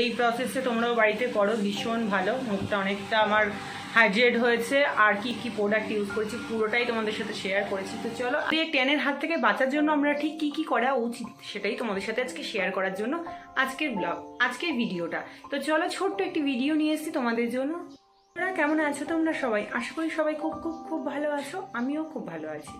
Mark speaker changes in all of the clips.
Speaker 1: এই প্রসেসে তোমরাও বাড়িতে করো, ভীষণ ভালো। মুখটা অনেকটা আমার হাইড্রেট হয়েছে। আর কি কি প্রোডাক্ট ইউজ করেছি পুরোটাই তোমাদের সাথে শেয়ার করেছি। তো চলো, এই ট্যানের হাত থেকে বাঁচার জন্য আমরা ঠিক কি কি করা উচিত সেটাই তোমাদের সাথে আজকে শেয়ার করার জন্য আজকের ব্লগ, আজকের ভিডিওটা। তো চলো, ছোট্ট একটি ভিডিও নিয়ে এসেছি তোমাদের জন্য। তোমরা কেমন আছো তোমরা সবাই? আশা করি সবাই খুব খুব খুব ভালো আছো, আমিও খুব ভালো আছি।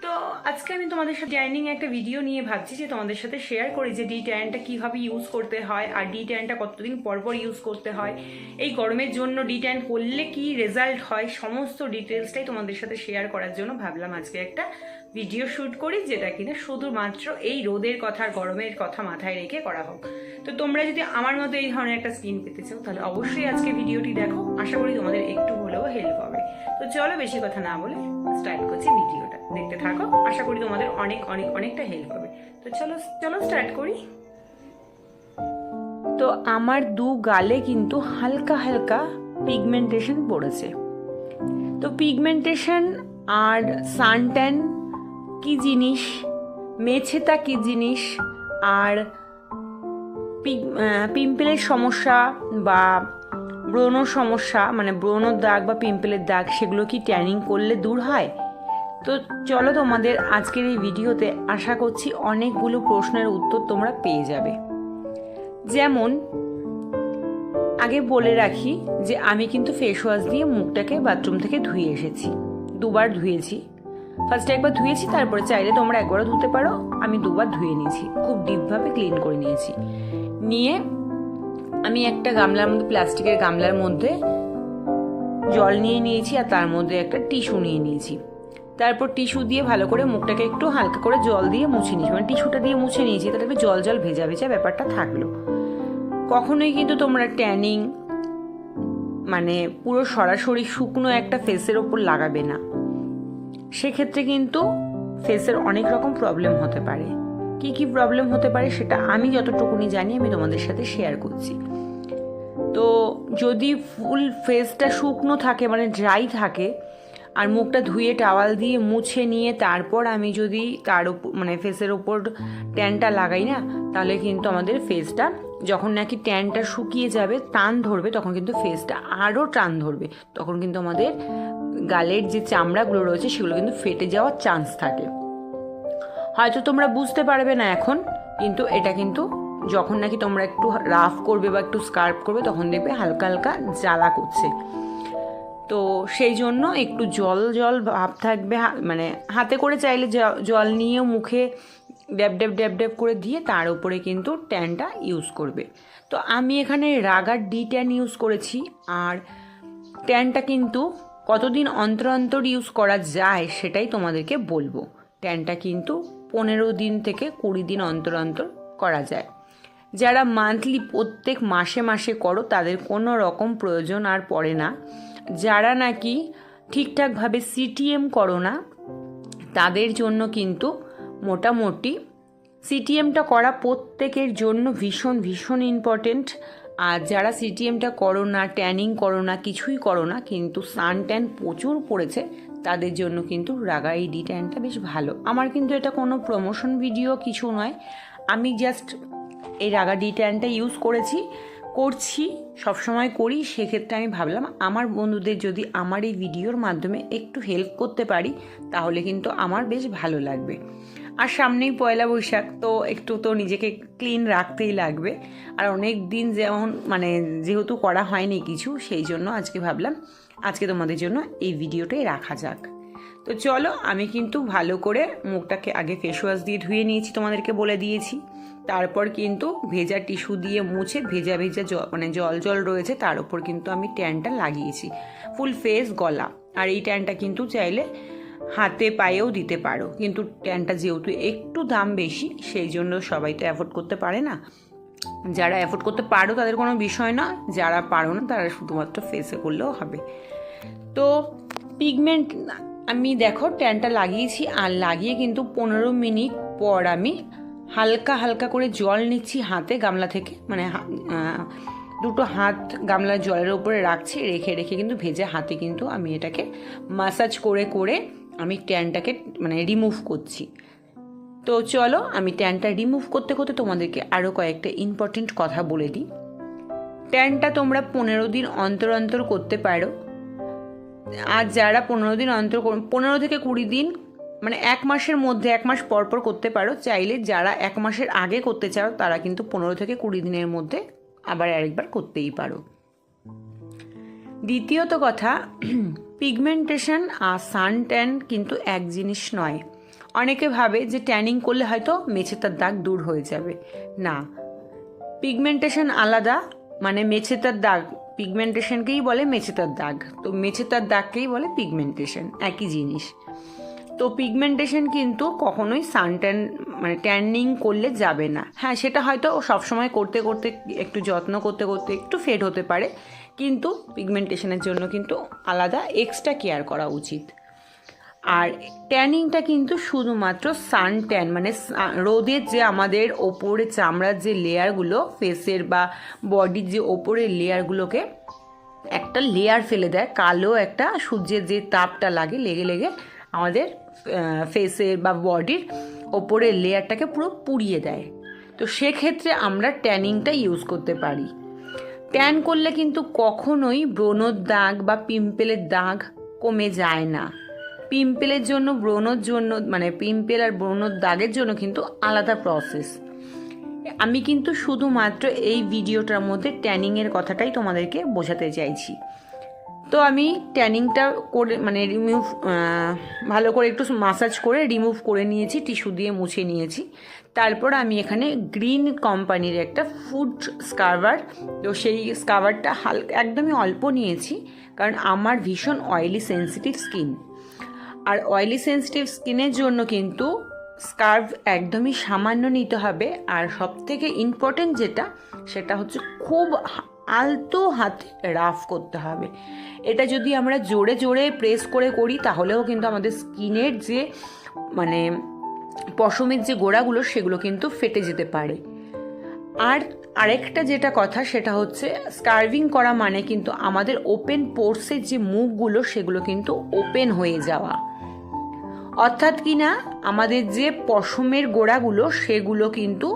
Speaker 1: তো আজকে আমি তোমাদের সাথে ট্যানিং একটা ভিডিও নিয়ে ভাবছি যে তোমাদের সাথে শেয়ার করি যে ডি ট্যানটা কীভাবে ইউজ করতে হয় আর ডি ট্যানটা কতদিন পর পর ইউজ করতে হয়, এই গরমের জন্য ডি ট্যান করলে কি রেজাল্ট হয়, সমস্ত ডিটেলসটাই তোমাদের সাথে শেয়ার করার জন্য ভাবলাম আজকে একটা ভিডিও শ্যুট করি, যেটা কিনা শুধুমাত্র এই রোদের কথা আর গরমের কথা মাথায় রেখে করা হোক। তো তোমরা যদি আমার মতো এই ধরনের একটা স্কিন পেতে চাও তাহলে অবশ্যই আজকে ভিডিওটি দেখো, আশা করি তোমাদের একটু হলেও হেল্প হবে। তো চলো, বেশি কথা না বলে স্টার্ট করছি ভিডিওটা, দেখতে থাকো, আশা করি তোমাদের অনেকটা হেল্প হবে। তো চলো স্টার্ট করি। তো আমার দু গালে কিন্তু হালকা হালকা পিগমেন্টেশন পড়েছে। তো পিগমেন্টেশন আর সানট্যান কি জিনিস, মেছেতা কি জিনিস, আর পিম্পলের সমস্যা বা ব্রণ সমস্যা, মানে ব্রণর দাগ বা পিম্পলের দাগ, সেগুলো কি ট্যানিং করলে দূর হয়? তো চলো, তোমাদের আজকের এই ভিডিওতে আশা করছি অনেকগুলো প্রশ্নের উত্তর তোমরা পেয়ে যাবে। যেমন আগে বলে রাখি যে আমি কিন্তু ফেস ওয়াশ দিয়ে মুখটাকে বাথরুম থেকে ধুয়ে এসেছি, দুবার ধুয়েছি। ফার্স্টে একবার ধুয়েছি, তারপরে চাইলে তোমরা একবারও ধুতে পারো, আমি দুবার ধুয়ে নিয়েছি, খুব ডিপভাবে ক্লিন করে নিয়েছি। নিয়ে আমি একটা গামলার মধ্যে, প্লাস্টিকের গামলার মধ্যে জল নিয়ে নিয়েছি আর তার মধ্যে একটা টিস্যু নিয়ে নিয়েছি। তারপর টিস্যু দিয়ে ভালো করে মুখটাকে একটু হালকা করে জল দিয়ে মুছে নিয়েছি, মানে টিস্যুটা দিয়ে মুছে নিয়েছি, তাহলে জল জল ভেজা ভেজা ব্যাপারটা থাকলো। কখনোই কিন্তু তোমরা ট্যানিং মানে পুরো সরাসরি শুকনো একটা ফেসের ওপর লাগাবে না, সেক্ষেত্রে কিন্তু ফেসের অনেক রকম প্রবলেম হতে পারে। কি কি প্রবলেম হতে পারে সেটা আমি যতটুকুনি জানি আমি তোমাদের সাথে শেয়ার করছি। তো যদি ফুল ফেসটা শুকনো থাকে, মানে ড্রাই থাকে, আর মুখটা ধুয়ে টাওয়াল দিয়ে মুছে নিয়ে তারপর আমি যদি তার উপর মানে ফেসের ওপর ট্যানটা লাগাই না, তাহলে কিন্তু আমাদের ফেসটা যখন নাকি ট্যানটা শুকিয়ে যাবে, টান ধরবে, তখন কিন্তু ফেসটা আরও টান ধরবে, তখন কিন্তু আমাদের গালের যে চামড়াগুলো রয়েছে সেগুলো কিন্তু ফেটে যাওয়ার চান্স থাকে। হয়তো তোমরা বুঝতে পারবে না এখন, কিন্তু এটা কিন্তু যখন নাকি তোমরা একটু রাফ করবে বা একটু স্কার্প করবে, তখন দেখবে হালকা হালকা জ্বালা করছে। তো সেই জন্য একটু জল জল ভাব থাকবে, মানে হাতে করে চাইলে জল নিয়ে মুখে ড্যাব ড্যাব ড্যাব ড্যাব করে দিয়ে তার উপরে কিন্তু ট্যানটা ইউজ করবে। তো আমি এখানে রাগার ডি ট্যান ইউজ করেছি। আর ট্যানটা কিন্তু কতদিন অন্তর অন্তর ইউজ করা যায় সেটাই তোমাদেরকে বলবো। ট্যানটা কিন্তু 15 দিন থেকে 20 দিন অন্তর অন্তর করা যায়। যারা মান্থলি প্রত্যেক মাসে মাসে করো তাদের কোনো রকম প্রয়োজন আর পড়ে না। যারা নাকি ঠিকঠাকভাবে সিটিএম করো না তাদের জন্য কিন্তু মোটামুটি সিটিএমটা করা প্রত্যেকের জন্য ভীষণ ভীষণ ইম্পর্টেন্ট। আর যারা সিটিএমটা করো না, ট্যানিং করো না, কিছুই করো না, কিন্তু সান ট্যান প্রচুর পড়েছে, তাদের জন্য কিন্তু রাগা এই ডি ট্যানটা বেশ ভালো। আমার কিন্তু এটা কোনো প্রমোশন ভিডিও কিছু নয়, আমি জাস্ট এই রাগা ডি ট্যানটা ইউজ করছি, সবসময় করি। সেক্ষেত্রে আমি ভাবলাম আমার বন্ধুদের যদি আমার এই ভিডিওর মাধ্যমে একটু হেল্প করতে পারি তাহলে কিন্তু আমার বেশ ভালো লাগবে। আর সামনেই পয়লা বৈশাখ, তো একটু তো নিজেকে ক্লিন রাখতেই লাগবে। আর অনেক দিন যেহেতু করা হয়নি কিছু, সেই জন্য আজকে ভাবলাম আজকে তোমাদের জন্য এই ভিডিওটাই রাখা যাক। তো চলো, আমি কিন্তু ভালো করে মুখটাকে আগে ফেস ওয়াশ দিয়ে ধুয়ে নিয়েছি, তোমাদেরকে বলে দিয়েছি। তারপর কিন্তু ভেজা টিস্যু দিয়ে মুছে ভেজা ভেজা জল জল রয়েছে তার উপর কিন্তু আমি ট্যানটা লাগিয়েছি, ফুল ফেস গলা। আর এই ট্যানটা কিন্তু চাইলে হাতে পায়েও দিতে পারো, কিন্তু ট্যানটা যেহেতু একটু দাম বেশি সেই জন্য সবাই তো অ্যাফোর্ড করতে পারে না। যারা অ্যাফোর্ড করতে পারো তাদের কোনো বিষয় না, যারা পারো না তারা শুধুমাত্র ফেসে করলেও হবে। তো পিগমেন্ট আমি দেখো ট্যানটা লাগিয়েছি, আর লাগিয়ে কিন্তু 15 মিনিট পর আমি হালকা হালকা করে জল নিচ্ছি হাতে, গামলা থেকে, মানে দুটো হাত গামলার জলের উপরে রাখছি, রেখে রেখে কিন্তু ভেজা হাতে কিন্তু আমি এটাকে মাসাজ করে করে আমি ট্যানটাকে রিমুভ করছি। তো চলো, আমি ট্যানটা রিমুভ করতে করতে তোমাদেরকে আরও কয়েকটা ইম্পর্টেন্ট কথা বলে দিই। ট্যানটা তোমরা 15 দিন অন্তর অন্তর করতে পারো। আর যারা 15 দিন অন্তর 15 থেকে 20 দিন মানে 1 মাসের মধ্যে 1 মাস পর পর করতে পারো। চাইলে যারা 1 মাসের আগে করতে চাও তারা কিন্তু 15 থেকে 20 দিনের মধ্যে আবার আরেকবার করতেই পারো। দ্বিতীয়ত কথা, পিগমেন্টেশন আর সান ট্যান কিন্তু এক জিনিস নয়। অনেকে ভাবে যে ট্যানিং করলে হয়তো মেছেতার দাগ দূর হয়ে যাবে। না, পিগমেন্টেশন আলাদা, মানে মেছেতার দাগ পিগমেন্টেশনকেই বলে মেছেতার দাগ, তো মেছেতার দাগকেই বলে পিগমেন্টেশন, একই জিনিস। তো পিগমেন্টেশন কিন্তু কখনোই সানট্যান মানে ট্যানিং করলে যাবে না। হ্যাঁ, সেটা হয়তো সবসময় করতে করতে একটু যত্ন করতে করতে একটু ফেড হতে পারে, কিন্তু পিগমেন্টেশনের জন্য কিন্তু আলাদা এক্সট্রা কেয়ার করা উচিত। আর ট্যানিংটা কিন্তু শুধুমাত্র সান ট্যান মানে রোদের যে আমাদের ওপরে চামড়ার যে লেয়ারগুলো ফেসের বা বডির যে ওপরের লেয়ারগুলোকে একটা লেয়ার ফেলে দেয়, কালো একটা সূর্যের যে তাপটা লেগে লেগে আমাদের ফেসের বা বডির ওপরের লেয়ারটাকে পুরো পুড়িয়ে দেয়। তো সেক্ষেত্রে আমরা ট্যানিংটা ইউজ করতে পারি। ট্যান করলে কিন্তু কখনোই ব্রণর দাগ বা পিম্পলের দাগ কমে যায় না। পিম্পলের জন্য ব্রণর জন্য মানে পিম্পল আর ব্রণর দাগের জন্য কিন্তু আলাদা প্রসেস। আমি কিন্তু শুধুমাত্র এই ভিডিওটার মধ্যে ট্যানিংয়ের কথাটাই তোমাদেরকে বোঝাতে চাইছি। তো আমি ট্যানিংটা করে মানে ভালো করে একটু মাসাজ করে রিমুভ করে নিয়েছি, টিস্যু দিয়ে মুছে নিয়েছি। তারপর আমি এখানে গ্রিন কোম্পানির একটা ফুড স্কার্বার, তো সেই স্কার্বারটা একদমই অল্প নিয়েছি, কারণ আমার ভীষণ অয়েলি সেন্সিটিভ স্কিন। আর অয়েলি সেন্সিটিভ স্কিনের জন্য কিন্তু স্কার্ভ একদমই সামান্য নিতে হবে। আর সবথেকে ইম্পর্টেন্ট যেটা, সেটা হচ্ছে খুব আলতো হাতে রাফ করতে হবে। এটা যদি আমরা জোরে জোরে প্রেস করে করি তাহলেও কিন্তু আমাদের স্কিনের যে মানে পশমের যে গোড়াগুলো সেগুলো কিন্তু ফেটে যেতে পারে। আর আরেকটা যেটা কথা সেটা হচ্ছে স্কার্ভিং করা মানে কিন্তু আমাদের ওপেন পোর্সের যে মুখগুলো সেগুলো কিন্তু ওপেন হয়ে যাওয়া, অর্থাৎ কি না আমাদের যে পশমের গোড়াগুলো সেগুলো কিন্তু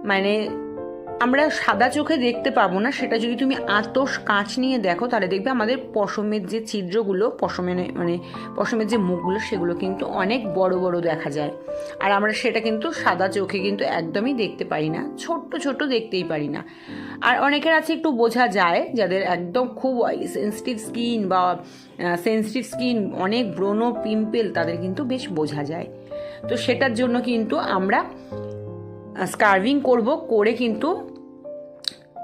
Speaker 1: মানে আমরা সাদা চোখে দেখতে পাবো না। সেটা যদি তুমি আতশ কাঁচ নিয়ে দেখো তাহলে দেখবে আমাদের পশমের যে ছিদ্রগুলো পশমের যে মুখগুলো সেগুলো কিন্তু অনেক বড় বড় দেখা যায়। আর আমরা সেটা কিন্তু সাদা চোখে কিন্তু একদমই দেখতে পারি না, ছোট্ট ছোট দেখতেই পারি না। আর অনেকের আছে একটু বোঝা যায়, যাদের একদম খুব অয়েলি সেন্সিটিভ স্কিন বা সেন্সিটিভ স্কিন অনেক ব্রণ পিম্পল, তাদের কিন্তু বেশ বোঝা যায়। তো সেটার জন্য কিন্তু আমরা স্কার্ভিং করে কিন্তু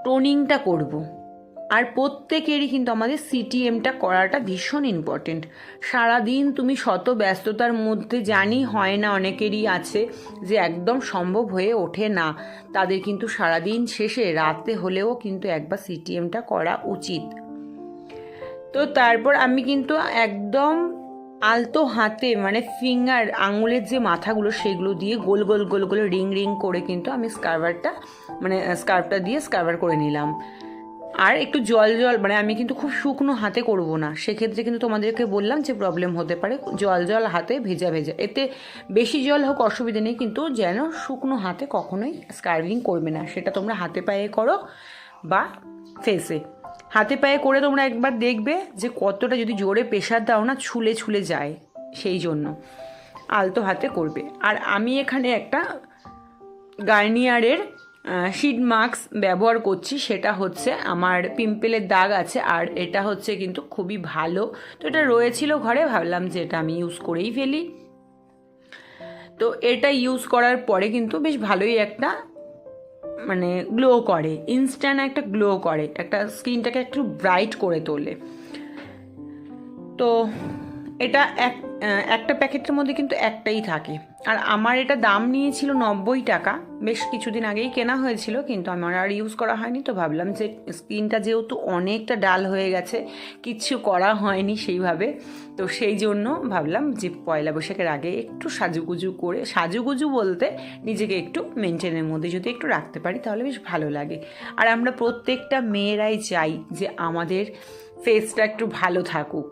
Speaker 1: টোনিংটা করব। আর প্রত্যেকেরই কিন্তু আমাদের সিটিএমটা করাটা ভীষণ ইম্পর্টেন্ট। সারাদিন তুমি শত ব্যস্ততার মধ্যে জানি হয় না, অনেকেরই আছে যে একদম সম্ভব হয়ে ওঠে না, তাদের কিন্তু সারাদিন শেষে রাতে হলেও কিন্তু একবার সিটিএমটা করা উচিত। তো তারপর আমি কিন্তু একদম আলতো হাতে মানে ফিঙ্গার আঙুলের যে মাথাগুলো সেগুলো দিয়ে গোল গোল গোল গোল রিং রিং করে কিন্তু আমি স্কার্ফটা দিয়ে স্কার্ভার করে নিলাম। আর একটু জল মানে আমি কিন্তু খুব শুকনো হাতে করব না, সেক্ষেত্রে কিন্তু তোমাদেরকে বললাম যে প্রবলেম হতে পারে। জল হাতে ভেজা এতে বেশি জল হোক অসুবিধা নেই, কিন্তু যেন শুকনো হাতে কখনোই স্কার্ভিং করবে না। সেটা তোমরা হাতে পায়ে করো বা ফেসে। হাতে পায়ে করে তোমরা একবার দেখবে যে কতটা যদি জোরে প্রেশার দাও না ছুলে যায়, সেই জন্য আলতো হাতে করবে। আর আমি এখানে একটা গার্নিয়ারের শিট মাস্ক ব্যবহার করছি, সেটা হচ্ছে আমার পিম্পলের দাগ আছে আর এটা হচ্ছে কিন্তু খুবই ভালো। তো এটা রয়েছিল ঘরে, ভাবলাম যে এটা আমি ইউজ করেই ফেলি। তো এটা ইউজ করার পরে কিন্তু বেশ ভালোই একটা মানে গ্লো করে, ইনস্ট্যান্ট একটা গ্লো করে, একটা স্কিনটাকে একটু ব্রাইট করে তোলে। তো এটা একটা প্যাকেটের মধ্যে কিন্তু একটাই থাকে। আর আমার এটা দাম নিয়েছিল 90 টাকা, বেশ কিছুদিন আগেই কেনা হয়েছিল, কিন্তু আমার আর ইউজ করা হয়নি। তো ভাবলাম যে স্কিনটা যেহেতু অনেকটা ডাল হয়ে গেছে, কিচ্ছু করা হয়নি সেইভাবে, তো সেই জন্য ভাবলাম যে পয়লা বৈশাখের আগে একটু সাজুগুজু বলতে নিজেকে একটু মেনটেনের মধ্যে যদি একটু রাখতে পারি তাহলে বেশ ভালো লাগে। আর আমরা প্রত্যেকটা মেয়েরাই চাই যে আমাদের ফেসটা একটু ভালো থাকুক।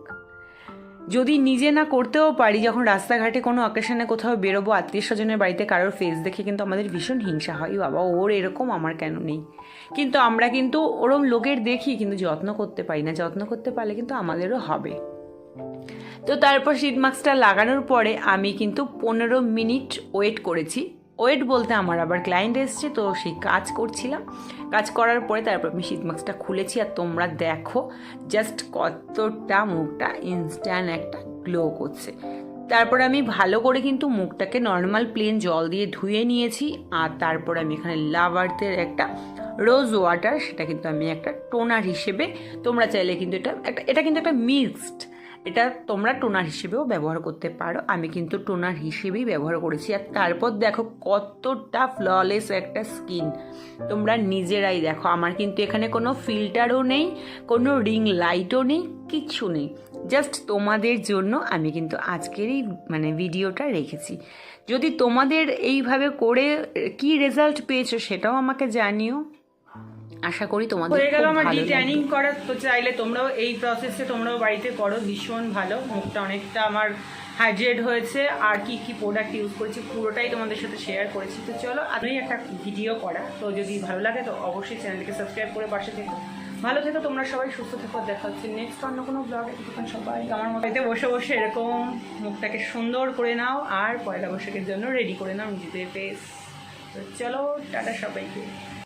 Speaker 1: যদি নিজে না করতেও পারি, যখন রাস্তাঘাটে কোনো অকেশনে কোথাও বেরোবো, আত্মীয় স্বজনের বাড়িতে কারোর ফেস দেখে কিন্তু আমাদের ভীষণ হিংসা হয়, বাবা ওর এরকম আমার কেন নেই। কিন্তু আমরা কিন্তু ওরম লোকের দেখি কিন্তু যত্ন করতে পারি না। যত্ন করতে পারলে কিন্তু আমাদেরও হবে। তো তারপর শীট মাস্কটা লাগানোর পরে আমি কিন্তু 15 মিনিট ওয়েট করেছি। ওয়েট বলতে আমার আবার ক্লায়েন্ট এসছে, তো সেই কাজ করছিলাম। কাজ করার পরে তারপর আমি শীট মাস্কটা খুলেছি, আর তোমরা দেখো জাস্ট কতটা মুখটা ইনস্ট্যান্ট একটা গ্লো করছে। তারপর আমি ভালো করে কিন্তু মুখটাকে নর্মাল প্লেন জল দিয়ে ধুয়ে নিয়েছি। আর তারপর আমি এখানে লাভ আর্থের একটা রোজ ওয়াটার, সেটা কিন্তু আমি একটা টোনার হিসেবে, তোমরা চাইলে কিন্তু এটা কিন্তু একটা মিক্সড, এটা তোমরা টোনার হিসেবেও ব্যবহার করতে পারো। আমি কিন্তু টোনার হিসেবেই ব্যবহার করেছি। আর তারপর দেখো কতটা ফ্ললেস একটা স্কিন, তোমরা নিজেরাই দেখো। আমার কিন্তু এখানে কোনো ফিল্টারও নেই, কোনো রিং লাইটও নেই, কিচ্ছু নেই। জাস্ট তোমাদের জন্য আমি কিন্তু আজকের এই ভিডিওটা রেখেছি। যদি তোমাদের এইভাবে করে কি রেজাল্ট পেয়েছো সেটাও আমাকে জানিও। আশা করি তোমাদের হয়ে গেল আমার ট্যানিং করা। তো চাইলে তোমরাও এই প্রসেসে তোমরাও বাড়িতে করো, ভীষণ ভালো। মুখটা অনেকটা আমার হাইড্রেট হয়েছে। আর কি কি প্রোডাক্ট ইউজ করেছি পুরোটাই তোমাদের সাথে শেয়ার করেছি। তো চলো, আমি একটা ভিডিও করা, তো যদি ভালো লাগে তো অবশ্যই চ্যানেলকে সাবস্ক্রাইব করে পাশে থেকো। ভালো থেকো তোমরা সবাই, সুস্থ থেকো। দেখা হচ্ছে নেক্সট অন্য কোনো ব্লগে। তখন সবাই আমার বাড়িতে বসে বসে এরকম মুখটাকে সুন্দর করে নাও, আর পয়লা বৈশাখের জন্য রেডি করে নাও নিজেদের ফেস। তো চলো, টাটা সবাইকে।